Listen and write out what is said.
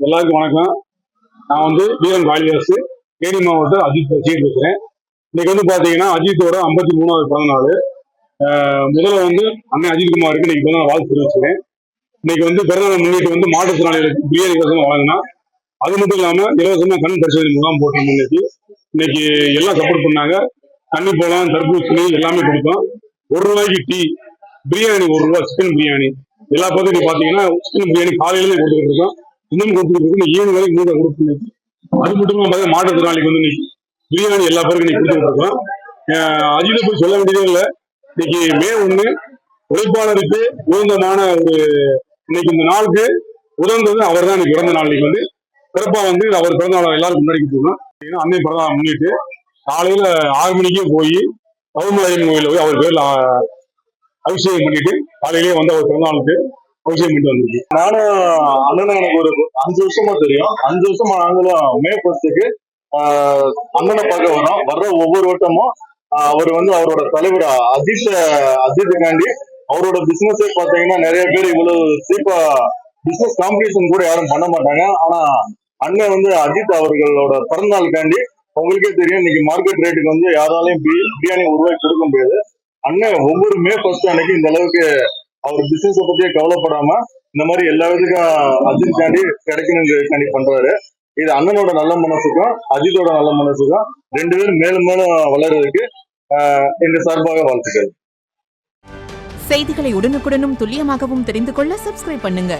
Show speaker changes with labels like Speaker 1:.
Speaker 1: எல்லாருக்கும் வணக்கம். நான் வீரன் காளிதாஸ், தேனி மாவட்டம் அஜித் சீட் பேசுறேன். இன்னைக்கு பாத்தீங்கன்னா அஜித்தோட 53வது பிறந்த நாள். முதல்ல அண்ணன் அஜித்குமாருக்கு இன்னைக்கு பிறந்த வாழ்த்து தெரிவிச்சுக்கிறேன். இன்னைக்கு பிறந்தநாள் முன்னிட்டு மாற்றுத்திறனாளிகளுக்கு பிரியாணி இலவசமா வழங்கினா, அது மட்டும் இல்லாம இலவசமா கண் பரிசோதனை முகாம் போட்டோம். இன்னைக்கு எல்லாம் சப்போர்ட் பண்ணாங்க. தண்ணி போலாம், தர்பூசணி எல்லாமே கொடுத்தோம். ₹1 டீ, பிரியாணி ₹1, சிக்கன் பிரியாணி எல்லா பக்கத்தையும் பாத்தீங்கன்னா சிக்கன் பிரியாணி காலையில கொடுத்துட்டு இருக்கோம். இன்னும் கொடுத்துட்டு ஈவினிங் வரைக்கும் மூணு கொடுத்து. அது மட்டும் இல்லாம மாற்றுத்திறனாளிக்கு இன்னைக்கு பிரியாணி எல்லா பேருக்கும் இன்னைக்கு கொடுத்துட்டு இருக்கோம். அஜித்தை போய் சொல்ல வேண்டியதே இல்லை. இன்னைக்கு மே 1 உழைப்பாளருக்கு உகந்தமான இன்னைக்கு இந்த நாளுக்கு உதர்ந்தது அவர் தான். இன்னைக்கு பிறந்த நாள் இன்னைக்கு சிறப்பா அவர் பிறந்த நாள் எல்லாருக்கும் முன்னாடி போகணும். அன்னை பிறந்த நாள் முன்னிட்டு காலையில 6 மணிக்கே போய் பவுமலையன் கோயில போய் அவர் பேர்ல அபிஷேகம் பண்ணிட்டு காலையிலேயே அவர் பிறந்த நாளுக்கு அபிஷேகம் பண்ணிட்டு வந்துருக்கு.
Speaker 2: நானும் அண்ணனை எனக்கு ஒரு 5 வருஷமா தெரியும். 5 வருஷமா நாங்களும் மே 1க்கு அண்ணனை பார்க்க வரோம். வர்ற ஒவ்வொரு வட்டமும் அவர் அவரோட தலைவர் அஜித்துக்காண்டி அவரோட பிசினஸே பாத்தீங்கன்னா நிறைய பேர் இவ்வளவு சீப்பா பிசினஸ் காம்படிஷன் கூட யாரும் பண்ண மாட்டாங்க. ஆனா அண்ணன் அஜித் அவர்களோட பிறந்தநாளுக்காண்டி உங்களுக்கே தெரியும், இன்னைக்கு மார்க்கெட் ரேட்டுக்கு யாராலையும் பிரியாணி ₹1 கொடுக்க முடியாது. அண்ணன் ஒவ்வொரு மே 1 அன்னைக்கு இந்த அளவுக்கு அவர் பிசினஸ் பத்தியே கவலைப்படாம இந்த மாதிரி எல்லா விதத்துக்கும் அஜித்காண்டி கிடைக்கணுங்கிறதுக்காண்டி பண்றாரு. இது அண்ணனோட நல்ல மனசுக்கும் அஜித்தோட நல்ல மனசுக்கும் 2 பேரும் மேலும் மேலும் வளர்றதுக்கு எங்க சார்பாக வாழ்த்துக்கள்.
Speaker 3: செய்திகளை உடனுக்குடனும் துல்லியமாகவும் தெரிந்து கொள்ள சப்ஸ்கிரைப் பண்ணுங்க.